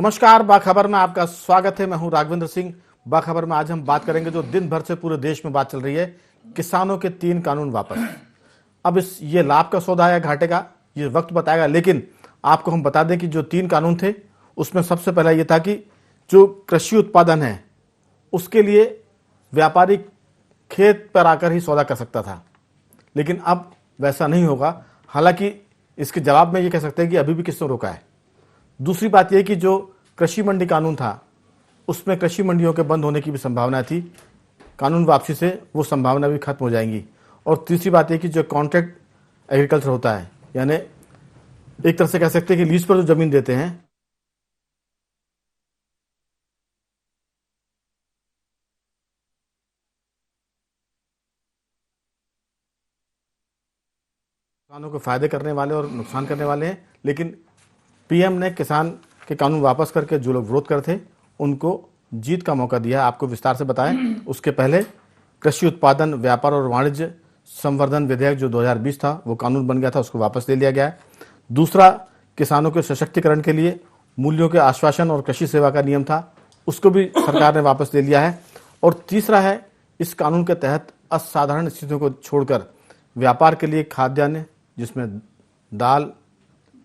नमस्कार, बाखबर में आपका स्वागत है। मैं हूं राघवेंद्र सिंह। बाखबर में आज हम बात करेंगे जो दिन भर से पूरे देश में बात चल रही है, किसानों के 3 कानून वापस। अब ये लाभ का सौदा है घाटे का, ये वक्त बताएगा, लेकिन आपको हम बता दें कि जो 3 कानून थे उसमें सबसे पहला ये था कि जो कृषि उत्पादन है उसके लिए व्यापारी खेत पर आकर ही सौदा कर सकता था, लेकिन अब वैसा नहीं होगा। हालांकि इसके जवाब में ये कह सकते हैं कि अभी भी किसने रोका है। दूसरी बात यह कि जो कृषि मंडी कानून था उसमें कृषि मंडियों के बंद होने की भी संभावना थी, कानून वापसी से वो संभावना भी खत्म हो जाएंगी। और तीसरी बात यह कि जो कॉन्ट्रैक्ट एग्रीकल्चर होता है, यानी एक तरह से कह सकते हैं कि लीज पर जो जमीन देते हैं, किसानों को फायदे करने वाले और नुकसान करने वाले हैं। लेकिन पीएम ने किसान के कानून वापस करके जो लोग विरोध करते थे उनको जीत का मौका दिया। आपको विस्तार से बताएं। उसके पहले कृषि उत्पादन, व्यापार और वाणिज्य संवर्धन विधेयक जो 2020 था वो कानून बन गया था, उसको वापस ले लिया गया है। दूसरा, किसानों के सशक्तिकरण के लिए मूल्यों के आश्वासन और कृषि सेवा का नियम था, उसको भी सरकार ने वापस ले लिया है। और तीसरा है, इस कानून के तहत असाधारण स्थितियों को छोड़कर व्यापार के लिए खाद्यान्न, जिसमें दाल,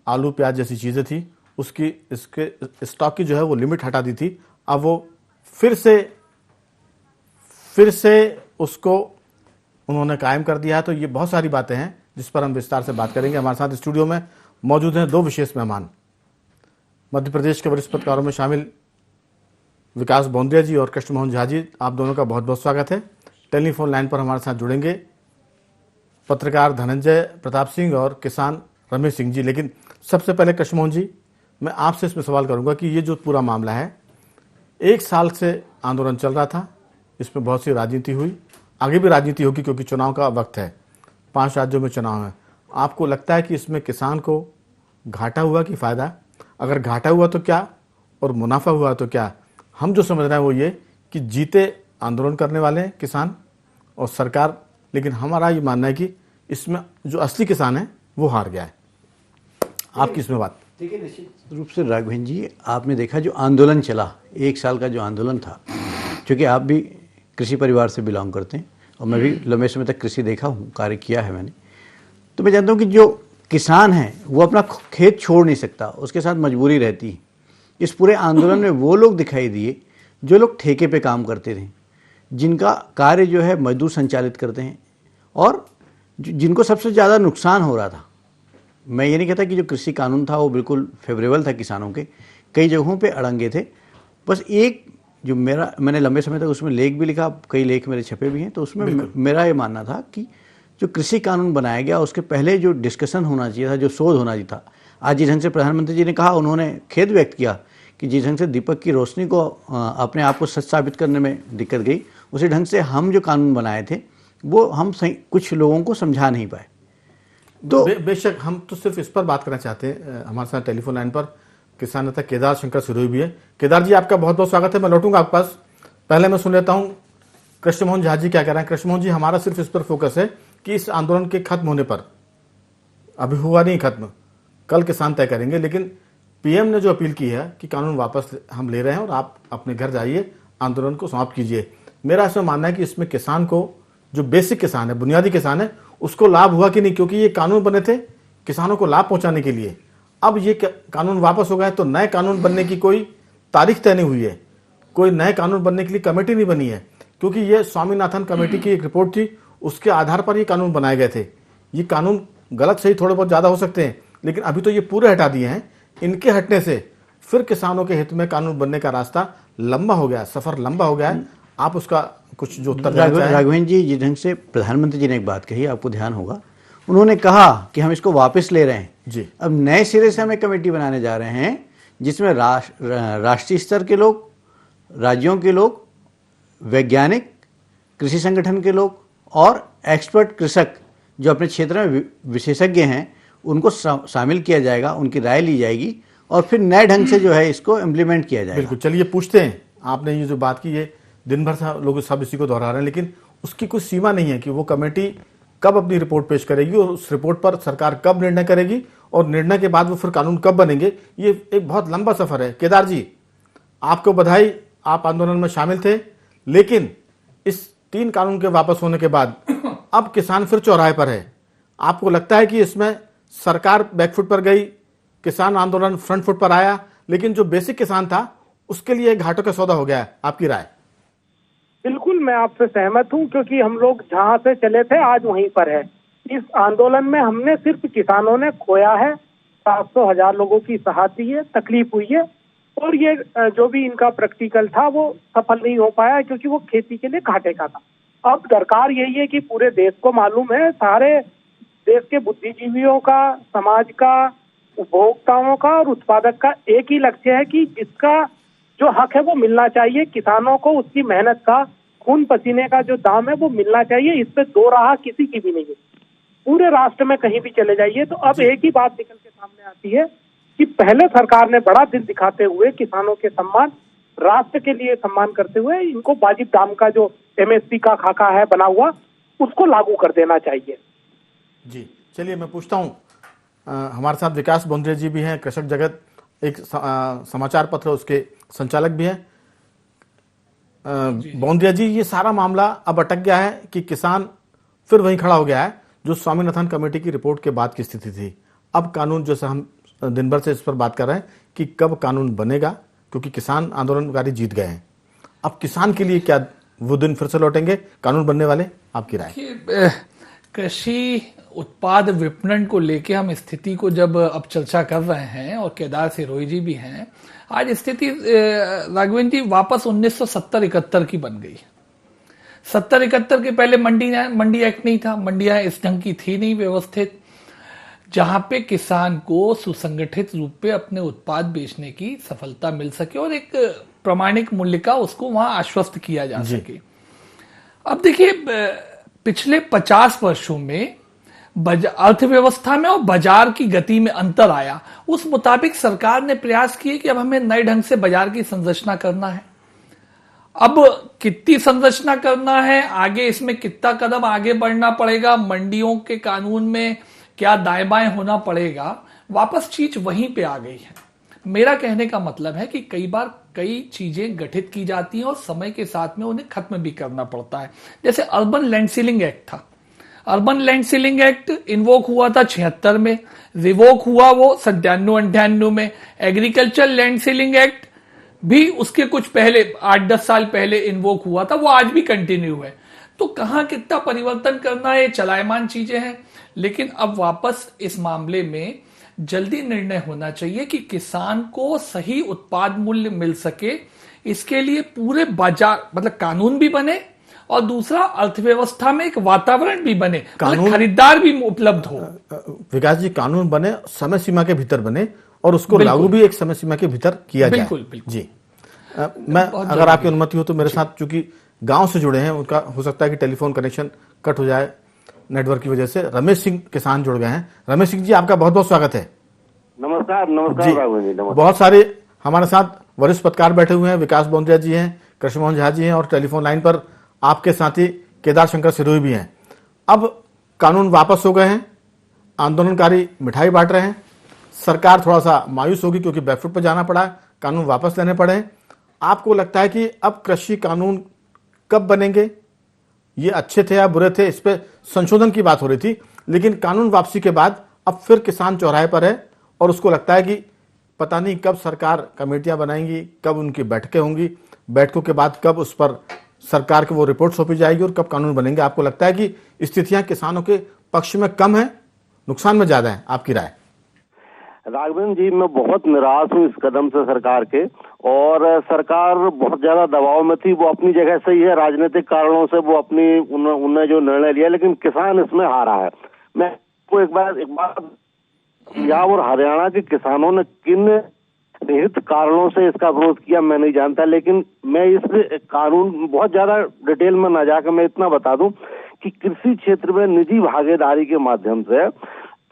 आलू, प्याज जैसी चीज़ें थी, उसकी इसके स्टॉक की जो है वो लिमिट हटा दी थी। अब वो फिर से उसको उन्होंने कायम कर दिया है। तो ये बहुत सारी बातें हैं जिस पर हम विस्तार से बात करेंगे। हमारे साथ स्टूडियो में मौजूद हैं 2 विशेष मेहमान, मध्य प्रदेश के वरिष्ठ पत्रकारों में शामिल विकास बौंद्रिया जी और कृष्ण मोहन झा जी। आप दोनों का बहुत बहुत स्वागत है। टेलीफोन लाइन पर हमारे साथ जुड़ेंगे पत्रकार धनंजय प्रताप सिंह और किसान रमेश सिंह जी। लेकिन सबसे पहले कृष्ण मोहन जी, मैं आपसे इसमें सवाल करूंगा कि ये जो पूरा मामला है, 1 साल से आंदोलन चल रहा था, इसमें बहुत सी राजनीति हुई, आगे भी राजनीति होगी क्योंकि चुनाव का वक्त है, 5 राज्यों में चुनाव है। आपको लगता है कि इसमें किसान को घाटा हुआ कि फायदा? अगर घाटा हुआ तो क्या और मुनाफा हुआ तो क्या? हम जो समझ रहे हैं वो ये कि जीते आंदोलन करने वाले हैं किसान और सरकार, लेकिन हमारा ये मानना है कि इसमें जो असली किसान है वो हार गया है। आपकी इसमें बात? देखिए, निश्चित रूप से राघवेंद्र जी, आपने देखा जो आंदोलन चला, 1 साल का जो आंदोलन था, क्योंकि आप भी कृषि परिवार से बिलोंग करते हैं और मैं भी लंबे समय तक कृषि देखा हूँ, कार्य किया है मैंने, तो मैं जानता हूँ कि जो किसान है वो अपना खेत छोड़ नहीं सकता, उसके साथ मजबूरी रहती है। इस पूरे आंदोलन में वो लोग दिखाई दिए जो लोग ठेके पे काम करते थे, जिनका कार्य जो है मजदूर संचालित करते हैं और जिनको सबसे ज़्यादा नुकसान हो रहा था। मैं ये नहीं कहता कि जो कृषि कानून था वो बिल्कुल फेवरेबल था किसानों के, कई जगहों पे अड़ंगे थे। बस एक जो मैंने लंबे समय तक उसमें लेख भी लिखा, कई लेख मेरे छपे भी हैं, तो उसमें मेरा ये मानना था कि जो कृषि कानून बनाया गया उसके पहले जो डिस्कशन होना चाहिए था, जो शोध होना चाहिए था। आज जिस ढंग से प्रधानमंत्री जी ने कहा, उन्होंने खेद व्यक्त किया कि जिस ढंग से दीपक की रोशनी को अपने आप को सच साबित करने में दिक्कत गई, उसी ढंग से हम जो कानून बनाए थे वो हम कुछ लोगों को समझा नहीं पाए। तो बेशक हम तो सिर्फ इस पर बात करना चाहते हैं। हमारे साथ टेलीफोन लाइन पर किसान नेता केदार शंकर सिरोही भी है। केदार जी, आपका बहुत बहुत स्वागत है। मैं लौटूंगा आपके पास, पहले मैं सुन लेता हूं कृष्ण मोहन झा जी क्या कह रहे हैं। कृष्ण मोहन जी, हमारा सिर्फ इस पर फोकस है कि इस आंदोलन के खत्म होने पर, अभी हुआ नहीं खत्म, कल किसान तय करेंगे, लेकिन पीएम ने जो अपील की है कि कानून वापस हम ले रहे हैं और आप अपने घर जाइए, आंदोलन को समाप्त कीजिए। मेरा इसमें मानना है कि इसमें किसान को, जो बेसिक किसान है, बुनियादी किसान है, उसको लाभ हुआ कि नहीं, क्योंकि ये कानून बने थे किसानों को लाभ पहुंचाने के लिए। अब ये कानून वापस हो गए तो नए कानून बनने की कोई तारीख तय नहीं हुई है, कोई नए कानून बनने के लिए कमेटी नहीं बनी है, क्योंकि ये स्वामीनाथन कमेटी की एक रिपोर्ट थी, उसके आधार पर ये कानून बनाए गए थे। ये कानून गलत सही थोड़े बहुत ज़्यादा हो सकते हैं, लेकिन अभी तो ये पूरे हटा दिए हैं। इनके हटने से फिर किसानों के हित में कानून बनने का रास्ता लंबा हो गया, सफर लंबा हो गया है। आप उसका कुछ जो उत्तर राघवेंद्र जी, जिस ढंग से प्रधानमंत्री जी ने एक बात कही, आपको ध्यान होगा, उन्होंने कहा कि हम इसको वापस ले रहे हैं जी। अब नए सिरे से हमें कमेटी बनाने जा रहे हैं जिसमें राष्ट्रीय स्तर के लोग, राज्यों के लोग, वैज्ञानिक, कृषि संगठन के लोग और एक्सपर्ट कृषक जो अपने क्षेत्र में विशेषज्ञ हैं उनको शामिल किया जाएगा, उनकी राय ली जाएगी और फिर नए ढंग से जो है इसको इम्प्लीमेंट किया जाएगा। बिल्कुल, चलिए पूछते हैं। आपने ये जो बात की, ये दिन भर लोग सब इसी को दोहरा रहे हैं, लेकिन उसकी कोई सीमा नहीं है कि वो कमेटी कब अपनी रिपोर्ट पेश करेगी और उस रिपोर्ट पर सरकार कब निर्णय करेगी और निर्णय के बाद वो फिर कानून कब बनेंगे, ये एक बहुत लंबा सफर है। केदार जी, आपको बधाई, आप आंदोलन में शामिल थे, लेकिन इस 3 कानून के वापस होने के बाद अब किसान फिर चौराहे पर है। आपको लगता है कि इसमें सरकार बैकफुट पर गई, किसान आंदोलन फ्रंट फुट पर आया, लेकिन जो बेसिक किसान था उसके लिए घाटों का सौदा हो गया है? आपकी राय? बिल्कुल, मैं आपसे सहमत हूं, क्योंकि हम लोग जहां से चले थे आज वहीं पर है। इस आंदोलन में हमने सिर्फ किसानों ने खोया है, 700,000 लोगों की सहायता है, तकलीफ हुई है, और ये जो भी इनका प्रैक्टिकल था वो सफल नहीं हो पाया, क्योंकि वो खेती के लिए घाटे का था। अब दरकार यही है कि पूरे देश को मालूम है, सारे देश के बुद्धिजीवियों का, समाज का, उपभोक्ताओं का और उत्पादक का एक ही लक्ष्य है कि जिसका जो हक है वो मिलना चाहिए। किसानों को उसकी मेहनत का, खून पसीने का जो दाम है वो मिलना चाहिए। इस पे दो राह किसी की भी नहीं है। पूरे राष्ट्र में कहीं भी चले जाइए तो अब एक ही बात निकल के सामने आती है कि पहले सरकार ने बड़ा दिल दिखाते हुए किसानों के सम्मान, राष्ट्र के लिए सम्मान करते हुए इनको वाजिब दाम का जो MSP का खाका है बना हुआ, उसको लागू कर देना चाहिए। जी, चलिए मैं पूछता हूँ, हमारे साथ विकास बोंद्रे जी भी हैं, कृषक जगत एक समाचार पत्र उसके संचालक भी हैं। बोंद्रे जी, ये सारा मामला अब अटक गया है कि किसान फिर वहीं खड़ा हो गया है जो स्वामीनाथन कमेटी की रिपोर्ट के बाद की स्थिति थी। अब कानून, जैसे हम दिन भर से इस पर बात कर रहे हैं कि कब कानून बनेगा, क्योंकि किसान आंदोलनकारी जीत गए हैं। अब किसान के लिए क्या वो दिन फिर से लौटेंगे कानून बनने वाले? आपकी राय? कृषि उत्पाद विपणन को लेके हम स्थिति को जब अब चर्चा कर रहे हैं, और केदार सिरोही जी भी हैं, आज स्थिति राघवेंद्र जी वापस 1970-71 की बन गई। 70-71 के पहले मंडी एक्ट नहीं था, मंडियां इस ढंग की थी नहीं व्यवस्थित, जहां पे किसान को सुसंगठित रूप पे अपने उत्पाद बेचने की सफलता मिल सके और एक प्रामाणिक मूल्य का उसको वहां आश्वस्त किया जा सके। अब देखिए, पिछले 50 वर्षों में अर्थव्यवस्था में और बाजार की गति में अंतर आया। उस मुताबिक सरकार ने प्रयास किए कि अब हमें नए ढंग से बाजार की संरचना करना है। अब कितनी संरचना करना है, आगे इसमें कितना कदम आगे बढ़ना पड़ेगा, मंडियों के कानून में क्या दाएं बाएं होना पड़ेगा, वापस चीज वहीं पे आ गई है। मेरा कहने का मतलब है कि कई बार कई चीजें गठित की जाती हैं और समय के साथ में उन्हें खत्म भी करना पड़ता है। जैसे अर्बन लैंड सीलिंग एक्ट था, urban land ceiling act invoke हुआ था 76 में, रिवोक हुआ वो 97-98 में। एग्रीकल्चर लैंड सीलिंग एक्ट भी उसके कुछ पहले 8-10 साल पहले इन्वोक हुआ था, वो आज भी कंटिन्यू है। तो कहां कितना परिवर्तन करना है, चलायमान चीजें हैं। लेकिन अब वापस इस मामले में जल्दी निर्णय होना चाहिए कि किसान को सही उत्पाद मूल्य मिल सके। इसके लिए पूरे बाजार, मतलब कानून भी बने और दूसरा अर्थव्यवस्था में एक वातावरण भी बने, मतलब खरीदार भी उपलब्ध हो। विकास जी, कानून बने, समय सीमा के भीतर बने और उसको लागू भी एक समय सीमा के भीतर किया जाए। बिल्कुल बिल्कुल जी। मैं, अगर आपकी अनुमति हो तो, मेरे साथ चूंकि गांव से जुड़े हैं, उनका हो सकता है कि टेलीफोन कनेक्शन कट हो जाए नेटवर्क की वजह से। रमेश सिंह किसान जुड़ गए हैं। रमेश सिंह जी, आपका बहुत बहुत स्वागत है। नमस्कार। नमस्कार। बहुत सारे हमारे साथ वरिष्ठ पत्रकार बैठे हुए हैं, विकास बोंद्रे जी हैं, कृष्ण मोहन झा जी हैं, और टेलीफोन लाइन पर आपके साथी केदार शंकर सिरोही भी हैं। अब कानून वापस हो गए हैं, आंदोलनकारी मिठाई बांट रहे हैं, सरकार थोड़ा सा मायूस होगी क्योंकि बैकफुट पर जाना पड़ा, कानून वापस लेने पड़े। आपको लगता है कि अब कृषि कानून कब बनेंगे? ये अच्छे थे या बुरे थे, इस पर संशोधन की बात हो रही थी, लेकिन कानून वापसी के बाद अब फिर किसान चौराहे पर है और उसको लगता है कि पता नहीं कब सरकार कमेटियां बनाएंगी, कब उनकी बैठकें होंगी, बैठकों के बाद कब उस पर सरकार को वो रिपोर्ट सौंपी जाएगी और कब कानून बनेंगे। आपको लगता है कि स्थितियां किसानों के पक्ष में कम है, नुकसान में ज्यादा है? आपकी राय? राघवेंद्र जी, मैं बहुत निराश हूँ इस कदम से सरकार के, और सरकार बहुत ज्यादा दबाव में थी। वो अपनी जगह सही है, राजनीतिक कारणों से वो अपनी उन्होंने जो निर्णय लिया, लेकिन किसान इसमें हारा है। मैं आपको एक बार पंजाब और हरियाणा के किसानों ने किन निहित कारणों से इसका विरोध किया मैं नहीं जानता, लेकिन मैं इस कानून बहुत ज्यादा डिटेल में न जाकर मैं इतना बता दूं कि कृषि क्षेत्र में निजी भागीदारी के माध्यम से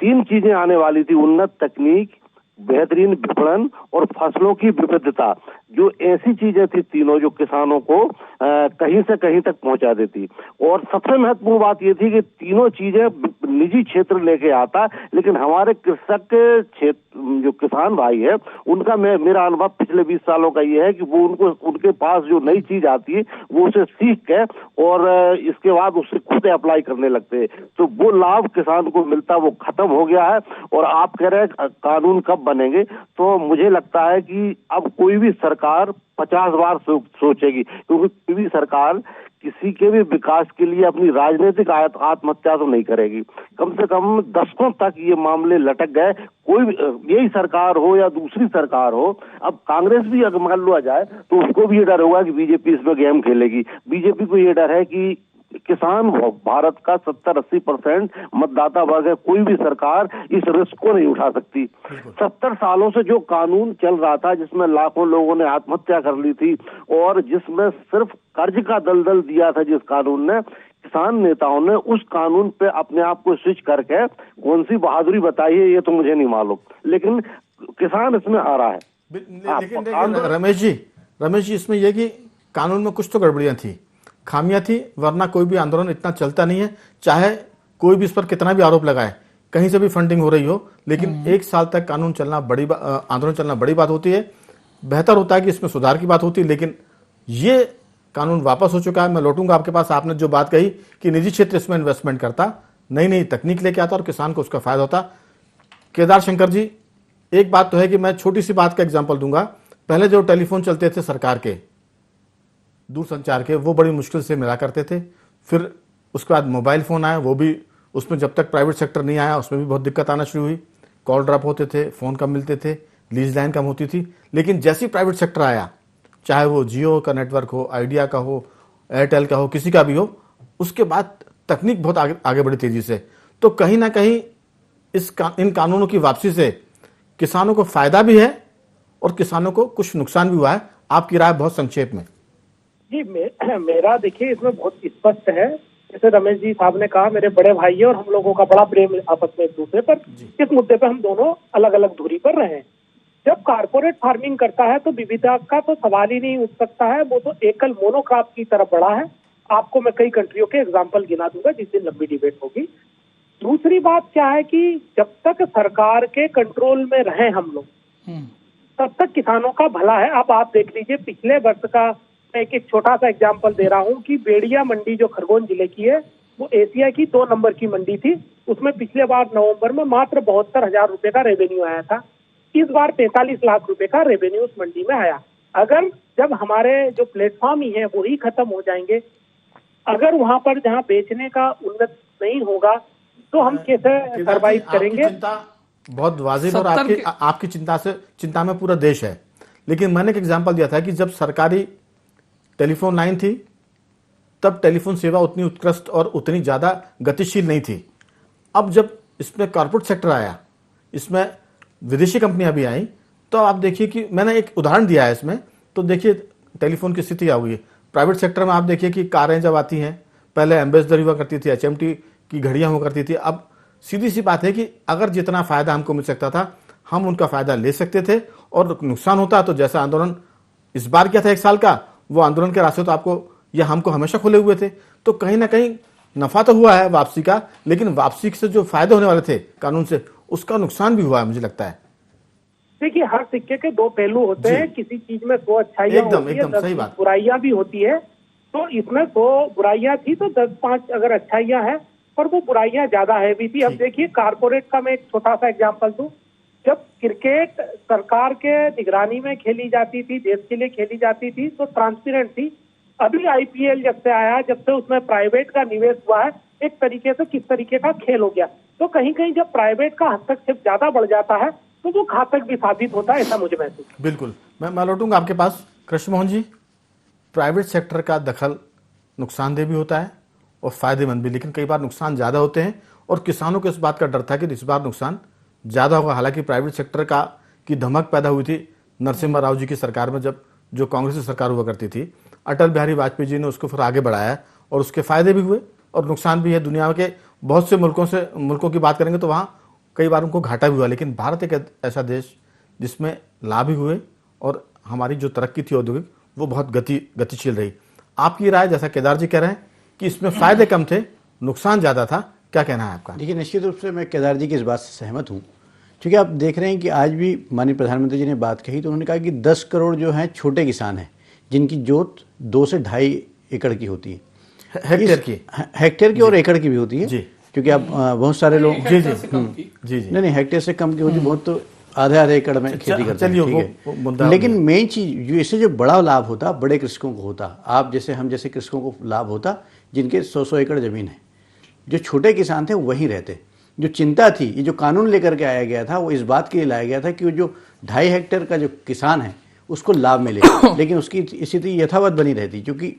3 चीजें आने वाली थी: उन्नत तकनीक, बेहतरीन विपणन और फसलों की विविधता। जो ऐसी चीजें थी तीनों जो किसानों को कहीं से कहीं तक पहुंचा देती। और सबसे महत्वपूर्ण बात ये थी कि तीनों चीजें निजी क्षेत्र लेके आता, लेकिन हमारे कृषक क्षेत्र जो किसान भाई है उनका मेरा अनुभव पिछले 20 सालों का ये है कि वो उनके पास जो नई चीज आती है वो उसे सीख के और इसके बाद उससे खुद अप्लाई करने लगते हैं, तो वो लाभ किसान को मिलता वो खत्म हो गया है। और आप कह रहे हैं कानून कब बनेंगे, तो मुझे लगता है कि अब कोई भी सरकार 50 बार सोचेगी, क्योंकि कोई भी सरकार किसी के भी विकास के लिए अपनी राजनीतिक आत्महत्या तो नहीं करेगी। कम से कम दशकों तक ये मामले लटक गए, कोई यही सरकार हो या दूसरी सरकार हो। अब कांग्रेस भी अगर मान लो आ जाए तो उसको भी ये डर होगा कि बीजेपी इसमें गेम खेलेगी। बीजेपी को ये डर है कि किसान भारत का 70-80% मतदाता वर्ग है, कोई भी सरकार इस रिस्क को नहीं उठा सकती। 70 सालों से जो कानून चल रहा था जिसमें लाखों लोगों ने आत्महत्या कर ली थी और जिसमें सिर्फ कर्ज का दलदल दिया था जिस कानून ने, किसान नेताओं ने उस कानून पे अपने आप को स्विच करके कौन सी बहादुरी बताई है ये तो मुझे नहीं मालूम, लेकिन किसान इसमें हारा है। लेकिन रमेश जी इसमें यह कि कानून में कुछ तो गड़बड़ियां थी, खामियां थी, वरना कोई भी आंदोलन इतना चलता नहीं है। चाहे कोई भी इस पर कितना भी आरोप लगाए, कहीं से भी फंडिंग हो रही हो, लेकिन 1 साल तक कानून चलना आंदोलन चलना बड़ी बात होती है। बेहतर होता है कि इसमें सुधार की बात होती है, लेकिन ये कानून वापस हो चुका है। मैं लौटूंगा आपके पास, आपने जो बात कही कि निजी क्षेत्र इसमें इन्वेस्टमेंट करता, नई नई तकनीक लेके आता और किसान को उसका फायदा होता। केदार शंकर जी, एक बात तो है कि मैं छोटी सी बात का एग्जाम्पल दूंगा। पहले जो टेलीफोन चलते थे सरकार के, दूरसंचार के, वो बड़ी मुश्किल से मिला करते थे। फिर उसके बाद मोबाइल फोन आया, वो भी उसमें जब तक प्राइवेट सेक्टर नहीं आया उसमें भी बहुत दिक्कत आना शुरू हुई। कॉल ड्रॉप होते थे, फोन कम मिलते थे, लीज लाइन कम होती थी। लेकिन जैसे ही प्राइवेट सेक्टर आया, चाहे वो जियो का नेटवर्क हो, आइडिया का हो, एयरटेल का हो, किसी का भी हो, उसके बाद तकनीक बहुत आगे बढ़ी तेजी से। तो कहीं ना कहीं इन कानूनों की वापसी से किसानों को फायदा भी है और किसानों को कुछ नुकसान भी हुआ है। आपकी राय बहुत संक्षेप में। जी मेरा देखिए इसमें बहुत स्पष्ट है। जैसे रमेश जी साहब ने कहा, मेरे बड़े भाई है और हम लोगों का बड़ा प्रेम आपस में एक दूसरे पर। इस मुद्दे पे हम दोनों अलग अलग दूरी पर रहे। जब कारपोरेट फार्मिंग करता है तो विविधता का तो सवाल ही नहीं उठ सकता है, वो तो एकल मोनोक्रॉप की तरफ बढ़ा है। आपको मैं कई कंट्रियों के एग्जाम्पल गिना दूंगा जिस दिन लंबी डिबेट होगी। दूसरी बात क्या है कि जब तक सरकार के कंट्रोल में रहे हम लोग, तब तक किसानों का भला है। अब आप देख लीजिए, पिछले वर्ष का एक छोटा सा एग्जाम्पल दे रहा हूँ कि बेड़िया मंडी जो खरगोन जिले की है, वो एशिया की 2 नंबर की मंडी थी। उसमें पिछले बार नवंबर में मात्र 72,000 रुपए का रेवेन्यू आया था। इस बार 45 लाख रुपए का रेवेन्यू उस मंडी में आया। अगर जब हमारे जो प्लेटफॉर्म ही है वही खत्म हो जाएंगे, अगर वहां पर जहां बेचने का उन्नत नहीं होगा तो हम कैसे सर्वाइव करेंगे? बहुत वाजिब और आपकी चिंता में पूरा देश है। लेकिन मैंने एक एग्जांपल दिया था कि जब सरकारी टेलीफोन लाइन थी तब टेलीफोन सेवा उतनी उत्कृष्ट और उतनी ज्यादा गतिशील नहीं थी। अब जब इसमें कॉर्पोरेट सेक्टर आया, इसमें विदेशी कंपनियां भी आई, तो आप देखिए कि मैंने एक उदाहरण दिया है इसमें, तो देखिए टेलीफोन की स्थिति क्या हुई है। प्राइवेट सेक्टर में आप देखिए कि कारें जब आती हैं, पहले एम्बेसडर हुआ करती थी, HMT की घड़ियां हुआ करती थी। अब सीधी सी बात है कि अगर जितना फायदा हमको मिल सकता था हम उनका फायदा ले सकते थे, और नुकसान होता तो जैसा आंदोलन इस बार किया था 1 साल का, वो आंदोलन के रास्ते तो आपको या हमको हमेशा खुले हुए थे। तो कहीं ना कहीं नफा तो हुआ है वापसी का, लेकिन वापसी से जो फायदे होने वाले थे कानून से, उसका नुकसान भी हुआ है मुझे लगता है। देखिए, हर सिक्के के 2 पहलू होते हैं। किसी चीज में 100 अच्छाइयां होती है, 10 बुराइयां भी होती है। तो इसमें 100 बुराइयां थी तो 10-5 अगर अच्छाइयां हैं, और वो बुराइयां ज्यादा है भी थी। अब देखिए, कारपोरेट का मैं एक छोटा सा एग्जाम्पल दूं। जब क्रिकेट सरकार के निगरानी में खेली जाती थी, देश के लिए खेली जाती थी, तो ट्रांसपेरेंट थी। अभी IPL जब से आया, जब से उसमें प्राइवेट का निवेश हुआ है, एक तरीके से किस तरीके का खेल हो गया। तो कहीं कहीं जब प्राइवेट का हस्तक्षेप ज्यादा बढ़ जाता है तो वो घातक भी साबित होता है, ऐसा मुझे महसूस। बिल्कुल, मैं लौटूंगा आपके पास। कृष्ण मोहन जी, प्राइवेट सेक्टर का दखल नुकसानदेह भी होता है और फायदेमंद भी, लेकिन कई बार नुकसान ज्यादा होते हैं और किसानों को इस बात का डर था कि इस बार नुकसान ज्यादा होगा। हालांकि प्राइवेट सेक्टर की धमक पैदा हुई थी नरसिम्हा राव जी की सरकार में, जब जो कांग्रेस की सरकार हुआ करती थी। अटल बिहारी वाजपेयी जी ने उसको फिर आगे बढ़ाया और उसके फायदे भी हुए और नुकसान भी है। दुनिया के बहुत से मुल्कों की बात करेंगे तो वहाँ कई बार उनको घाटा भी हुआ, लेकिन भारत एक ऐसा देश जिसमें लाभ भी हुए और हमारी जो तरक्की थी औद्योगिक वो बहुत गतिशील रही। आपकी राय, जैसा केदार जी कह रहे हैं कि इसमें फायदे कम थे, नुकसान ज्यादा था, क्या कहना है आपका? देखिए, निश्चित रूप से मैं केदार जी की इस बात से सहमत हूँ, क्योंकि आप देख रहे हैं कि आज भी माननीय प्रधानमंत्री जी ने बात कही तो उन्होंने कहा कि 10 करोड़ जो हैं छोटे किसान हैं जिनकी जोत 2 से 2.5 एकड़ की होती है, हेक्टेयर की और एकड़ की भी होती है जी। क्योंकि आप बहुत सारे लोग जी नहीं हेक्टेयर से कम की होती, बहुत तो आधे एकड़ में खेती करते हैं, ठीक है। लेकिन मेन चीज इससे जो बड़ा लाभ होता बड़े कृषकों को होता, आप जैसे हम जैसे कृषकों को लाभ होता जिनके 100 एकड़ जमीन है। जो छोटे किसान थे वहीं रहते। जो चिंता थी, ये जो कानून लेकर के आया गया था वो इस बात के लिए लाया गया था कि वो जो 2.5 हेक्टेयर का जो किसान है उसको लाभ मिले, लेकिन उसकी स्थिति यथावत बनी रहती, क्योंकि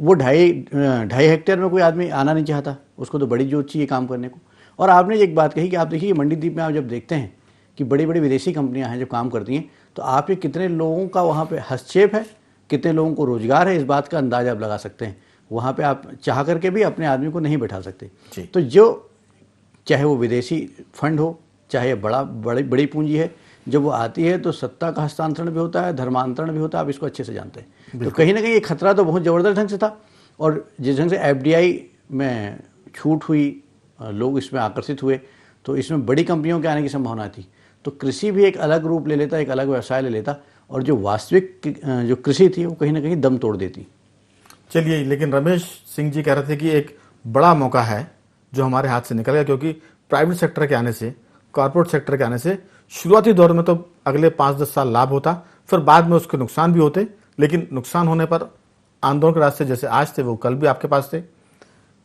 वो 2.5 हेक्टेयर में कोई आदमी आना नहीं चाहता, उसको तो बड़ी जोत चाहिए काम करने को। और आपने एक बात कही कि आप देखिए मंडी द्वीप में आप जब देखते हैं कि बड़ी बड़ी विदेशी कंपनियां हैं जो काम करती हैं, तो आप ये कितने लोगों का वहाँ पे हस्तक्षेप है, कितने लोगों को रोजगार है, इस बात का अंदाजा आप लगा सकते हैं। वहाँ पे आप चाह करके भी अपने आदमी को नहीं बैठा सकते। तो जो चाहे वो विदेशी फंड हो, चाहे बड़ी पूंजी है, जब वो आती है तो सत्ता का हस्तांतरण भी होता है, धर्मांतरण भी होता है, आप इसको अच्छे से जानते हैं। तो कहीं ना कहीं ये खतरा तो बहुत ज़बरदस्त ढंग से था। और जिस ढंग से FDI में छूट हुई, लोग इसमें आकर्षित हुए, तो इसमें बड़ी कंपनियों के आने की संभावना थी। तो कृषि भी एक अलग रूप ले लेता, एक अलग व्यवसाय ले लेता, और जो वास्तविक जो कृषि थी वो कहीं ना कहीं दम तोड़ देती। चलिए, लेकिन रमेश सिंह जी कह रहे थे कि एक बड़ा मौका है जो हमारे हाथ से निकल गया, क्योंकि प्राइवेट सेक्टर के आने से, कॉर्पोरेट सेक्टर के आने से शुरुआती दौर में तो अगले 5-10 साल लाभ होता, फिर बाद में उसके नुकसान भी होते। लेकिन नुकसान होने पर आंदोलन के रास्ते जैसे आज थे वो कल भी आपके पास थे।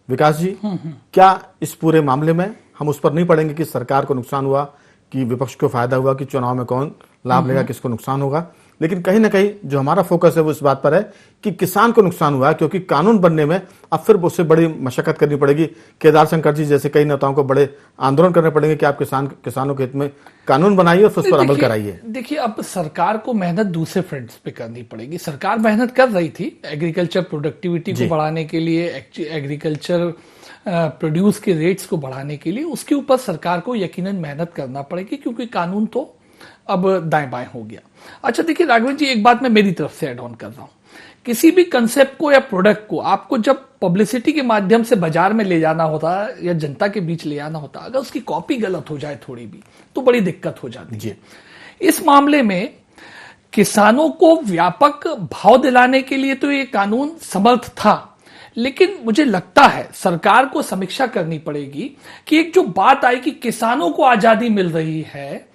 विकास जी, क्या इस पूरे मामले में हम उस पर नहीं पड़ेंगे कि सरकार को नुकसान हुआ, कि विपक्ष को फायदा हुआ, कि चुनाव में कौन लाभ लेगा, किसको नुकसान होगा? लेकिन कहीं ना कहीं जो हमारा फोकस है वो इस बात पर है कि किसान को नुकसान हुआ है, क्योंकि कानून बनने में अब फिर उससे बड़ी मशक्कत करनी पड़ेगी। केदार शंकर जी जैसे कई नेताओं को बड़े आंदोलन करने पड़ेंगे कि आप किसानों के हित में कानून बनाइए और उस पर अमल कराइए। देखिए, अब सरकार को मेहनत दूसरे फ्रंट्स पे करनी पड़ेगी। सरकार मेहनत कर रही थी एग्रीकल्चर प्रोडक्टिविटी को बढ़ाने के लिए, एग्रीकल्चर प्रोड्यूस के रेट्स को बढ़ाने के लिए, उसके ऊपर सरकार को यकीनन मेहनत करना पड़ेगी, क्योंकि कानून तो अब दाएं बाएं हो गया। अच्छा देखिए राघवेंद्र जी, एक बात मैं मेरी तरफ से ऐड ऑन कर रहा हूं। किसी भी कंसेप्ट को या प्रोडक्ट को आपको जब पब्लिसिटी के माध्यम से बाजार में ले जाना होता है या जनता के बीच ले जाना होता है, अगर उसकी कॉपी गलत हो जाए थोड़ी भी तो बड़ी दिक्कत हो जाती है। इस मामले में किसानों को व्यापक भाव दिलाने के लिए तो ये कानून समर्थ था, लेकिन मुझे लगता है सरकार को समीक्षा करनी पड़ेगी कि एक जो बात आई कि किसानों को आजादी मिल रही है।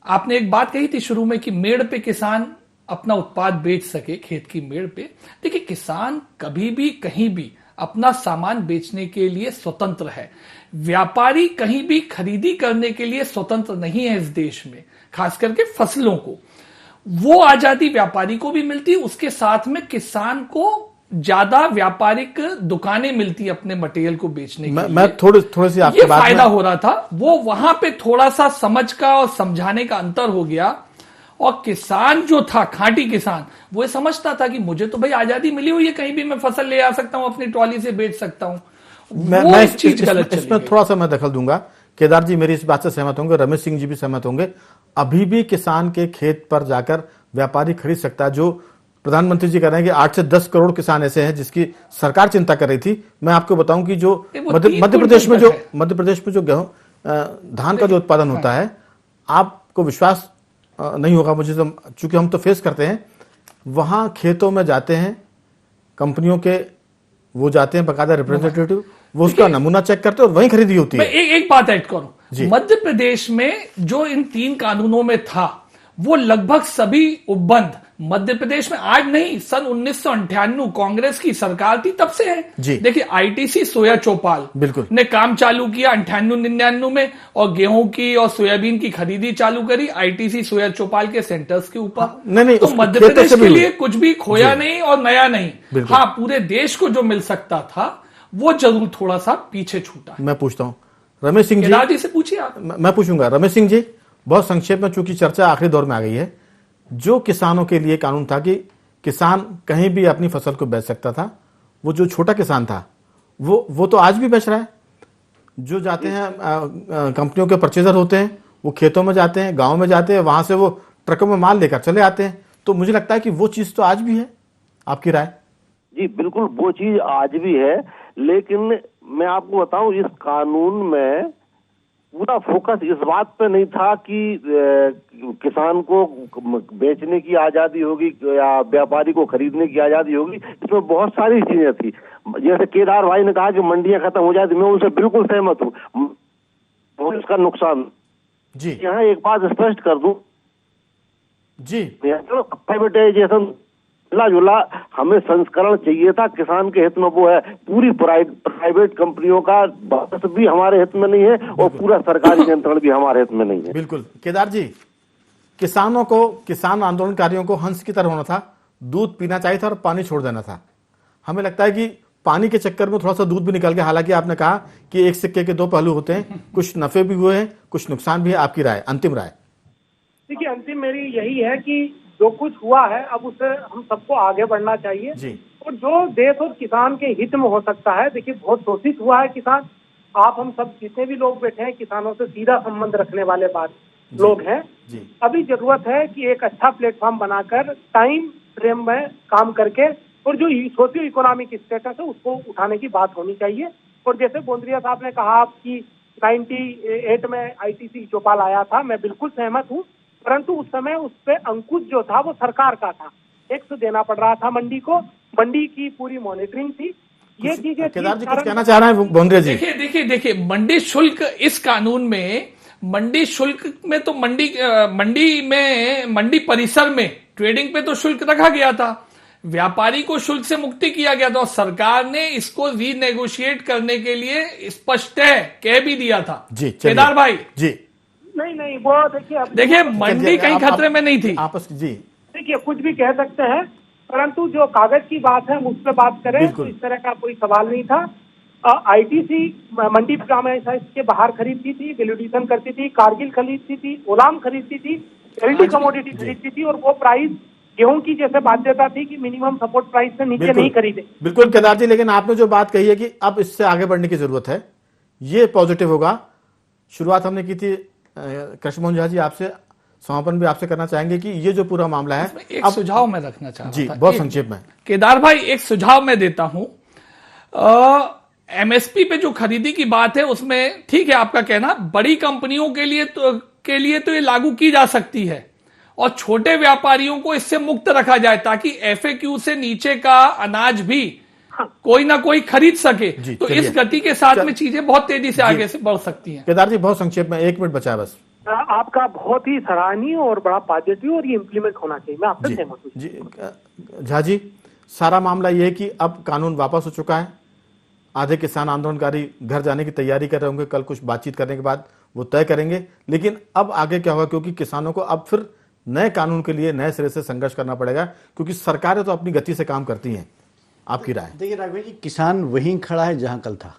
आपने एक बात कही थी शुरू में कि मेड़ पे किसान अपना उत्पाद बेच सके, खेत की मेड़ पे। देखिए, किसान कभी भी कहीं भी अपना सामान बेचने के लिए स्वतंत्र है। व्यापारी कहीं भी खरीदी करने के लिए स्वतंत्र नहीं है इस देश में, खास करके फसलों को। वो आजादी व्यापारी को भी मिलती है, उसके साथ में किसान को ज्यादा व्यापारिक दुकानें मिलती अपने मटेरियल को बेचने के लिए। मैं थोड़ी सी आपकी बात फायदा हो रहा था। वो वहां पे थोड़ा सा समझ का और समझाने का अंतर हो गया, और किसान जो था, खांटी किसान, वो ये समझता था कि मुझे तो भाई आजादी मिली हुई है, कहीं भी मैं फसल ले आ सकता हूं, अपनी ट्रॉली से बेच सकता हूं। मैं इस चीज गलत इसमें थोड़ा सा मैं दखल दूंगा। केदार जी मेरी इस बात से सहमत होंगे, रमेश सिंह जी भी सहमत होंगे। अभी भी किसान के खेत पर जाकर व्यापारी खरीद सकता है। जो प्रधानमंत्री जी कह रहे हैं कि 8 से 10 करोड़ किसान ऐसे हैं जिसकी सरकार चिंता कर रही थी। मैं आपको बताऊं कि जो मध्य प्रदेश में जो गेहूं धान का जो उत्पादन होता है, आपको विश्वास नहीं होगा मुझे, तो चूंकि हम तो फेस करते हैं, वहां खेतों में जाते हैं, कंपनियों के वो जाते हैं बकायदा रिप्रेजेंटेटिव, वो उसका नमूना चेक करते हैं और वहीं खरीदी होती है। एक बात ऐड करूं, मध्य प्रदेश में जो इन 3 कानूनों में था वो लगभग सभी उपबंध मध्य प्रदेश में आज नहीं, सन 1998 कांग्रेस की सरकार थी तब से है। देखिए, आईटीसी सोया चौपाल ने काम चालू किया 98-99 में, और गेहूं की और सोयाबीन की खरीदी चालू करी आईटीसी सोया चौपाल के सेंटर्स के ऊपर। तो मध्य प्रदेश के लिए कुछ भी खोया नहीं और नया नहीं। हाँ, पूरे देश को जो मिल सकता था वो जरूर थोड़ा सा पीछे छूटा। मैं पूछता हूँ रमेश सिंह जी से पूछिए आप। मैं पूछूंगा रमेश सिंह जी, बहुत संक्षेप में, चूंकि चर्चा आखिरी दौर में आ गई है। जो किसानों के लिए कानून था कि किसान कहीं भी अपनी फसल को बेच सकता था, वो जो छोटा किसान था वो तो आज भी बेच रहा है। जो जाते हैं कंपनियों के परचेजर होते हैं, वो खेतों में जाते हैं, गांव में जाते हैं, वहां से वो ट्रकों में माल लेकर चले आते हैं। तो मुझे लगता है कि वो चीज तो आज भी है। आपकी राय? जी बिल्कुल, वो चीज आज भी है, लेकिन मैं आपको बताऊं, इस कानून में पूरा फोकस इस बात पे नहीं था कि किसान को बेचने की आजादी होगी या व्यापारी को खरीदने की आजादी होगी। इसमें बहुत सारी चीजें थी। जैसे केदार भाई ने कहा कि मंडियां खत्म हो जाती, मैं उनसे बिल्कुल सहमत हूँ। इसका नुकसान जी, यहाँ एक बात स्पष्ट कर दूं जी, प्राइवेटाइजेशन मिला जुला हमें संस्करण चाहिए था, किसान के हित में वो है। पूरी प्राइवेट कंपनियों का बस भी हमारे हित में नहीं है और पूरा सरकारी नियंत्रण भी हमारे हित में नहीं है। बिल्कुल। केदार जी, किसानों को, किसान आंदोलनकारियों को हंस की तरह होना था, दूध पीना चाहिए था और पानी छोड़ देना था। हमें लगता है कि पानी के चक्कर में थोड़ा सा दूध भी निकल गया। हालांकि आपने कहा कि एक सिक्के के दो पहलू होते हैं, कुछ नफे भी हुए हैं, कुछ नुकसान भी है। आपकी राय, अंतिम राय? देखिए, अंतिम मेरी यही है कि जो कुछ हुआ है अब उससे हम सबको आगे बढ़ना चाहिए जी, और जो देश और किसान के हित में हो सकता है। देखिए, बहुत शोषित हुआ है किसान। आप हम सब जितने भी लोग बैठे हैं, किसानों से सीधा संबंध रखने वाले लोग हैं। जी, अभी जरूरत है कि एक अच्छा प्लेटफॉर्म बनाकर टाइम फ्रेम में काम करके और जो सोशियो इकोनॉमिक स्टेटस है उसको उठाने की बात होनी चाहिए। और जैसे गोंदरिया साहब ने कहा कि 98 में आईटीसी चौपाल आया था, मैं बिल्कुल सहमत हूँ, परंतु उस समय उस पे अंकुश जो था वो सरकार का था। टैक्स देना पड़ रहा था मंडी को, मंडी की पूरी मॉनिटरिंग थी। ये चीजें केदार जी कुछ कहना चाह रहे हैं? गोंदरिया जी, देखिए मंडी शुल्क, इस कानून में मंडी शुल्क में तो मंडी परिसर में ट्रेडिंग पे तो शुल्क रखा गया था, व्यापारी को शुल्क से मुक्ति किया गया था और सरकार ने इसको रीनेगोशिएट करने के लिए स्पष्ट कह भी दिया था। जी, केदार भाई जी, नहीं वो देखिए मंडी कहीं खतरे में नहीं थी। आपस जी, देखिए, कुछ भी कह सकते हैं, परंतु जो कागज की बात है उस पर बात करें तो इस तरह का कोई सवाल नहीं था। आईटीसी मंडी के बाहर खरीदती थी, वैल्यूएशन करती थी, कारगिल खरीदती थी, गोदाम खरीदती थी, एलडी कमोडिटी खरीदती थी और वो प्राइस गेहूं की जैसे बाध्यता थी कि मिनिमम सपोर्ट प्राइस से नीचे नहीं खरीदे। बिल्कुल केदार जी, लेकिन आपने जो बात कही है कि अब इससे आगे बढ़ने की जरूरत है, ये पॉजिटिव होगा। शुरुआत हमने की थी कृष्ण मोहन झा जी, आपसे समापन भी आपसे करना चाहेंगे कि ये जो पूरा मामला है, एक सुझाव मैं रखना चाह रहा जी, था बहुत संक्षेप में। केदार भाई, एक सुझाव मैं देता हूं। एमएसपी पे जो खरीदी की बात है उसमें ठीक है आपका कहना, बड़ी कंपनियों के लिए तो ये लागू की जा सकती है और छोटे व्यापारियों को इससे मुक्त रखा जाए ताकि एफएक्यू से नीचे का अनाज भी कोई ना कोई खरीद सके। तो इस गति के साथ में चीजें बहुत तेजी से आगे से बढ़ सकती हैं। केदार जी बहुत संक्षेप में, 1 मिनट बचा है बस। आपका बहुत ही सराहनीय और बड़ा पॉजिटिव और ये इम्प्लीमेंट होना चाहिए, मैं आपसे सहमत हूं। जी झा जी, सारा मामला ये है कि अब कानून वापस हो चुका है। आधे किसान आंदोलनकारी घर जाने की तैयारी कर रहे होंगे, कल कुछ बातचीत करने के बाद वो तय करेंगे। लेकिन अब आगे क्या होगा, क्योंकि किसानों को अब फिर नए कानून के लिए नए सिरे से संघर्ष करना पड़ेगा, क्योंकि सरकारें तो अपनी गति से काम करती हैं। आपकी राय? देखिए राघवेंद्र जी, किसान वहीं खड़ा है जहां कल था।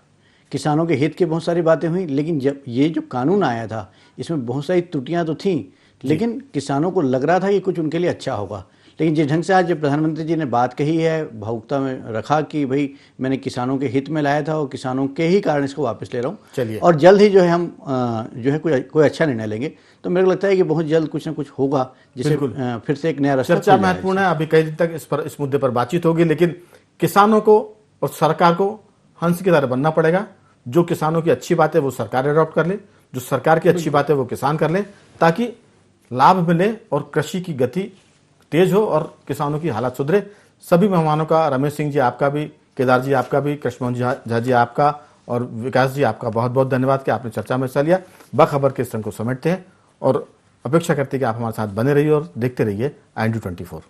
किसानों के हित की बहुत सारी बातें हुई, लेकिन जब ये जो कानून आया था इसमें बहुत सारी त्रुटियां तो थीं, लेकिन किसानों को लग रहा था कि कुछ उनके लिए अच्छा होगा। लेकिन जिस ढंग से आज प्रधानमंत्री जी ने बात कही है, भावुकता में रखा कि भाई मैंने किसानों के हित में लाया था और किसानों के ही कारण इसको वापस ले रहा हूँ, चलिए, और जल्द ही जो है हम जो है कोई अच्छा निर्णय लेंगे। तो मेरे को लगता है कि बहुत जल्द कुछ ना कुछ होगा जिससे फिर से एक नया रास्ता। चर्चा महत्वपूर्ण है, अभी कई दिन तक इस मुद्दे पर बातचीत होगी, लेकिन किसानों को और सरकार को हंस की तरह बनना पड़ेगा। जो किसानों की अच्छी बात है वो सरकार अडॉप्ट कर ले, जो सरकार की अच्छी बात है वो किसान कर ले, ताकि लाभ मिले और कृषि की गति तेज हो और किसानों की हालत सुधरे। सभी मेहमानों का, रमेश सिंह जी आपका भी, केदार जी आपका भी, कृष्ण मोहन झा जी आपका और विकास जी आपका बहुत बहुत धन्यवाद कि आपने चर्चा में हिस्सा लिया। बखबर के इस रंग को समेटते हैं और अपेक्षा करते हैं कि आप हमारे साथ बने रहिए और देखते रहिए IND24।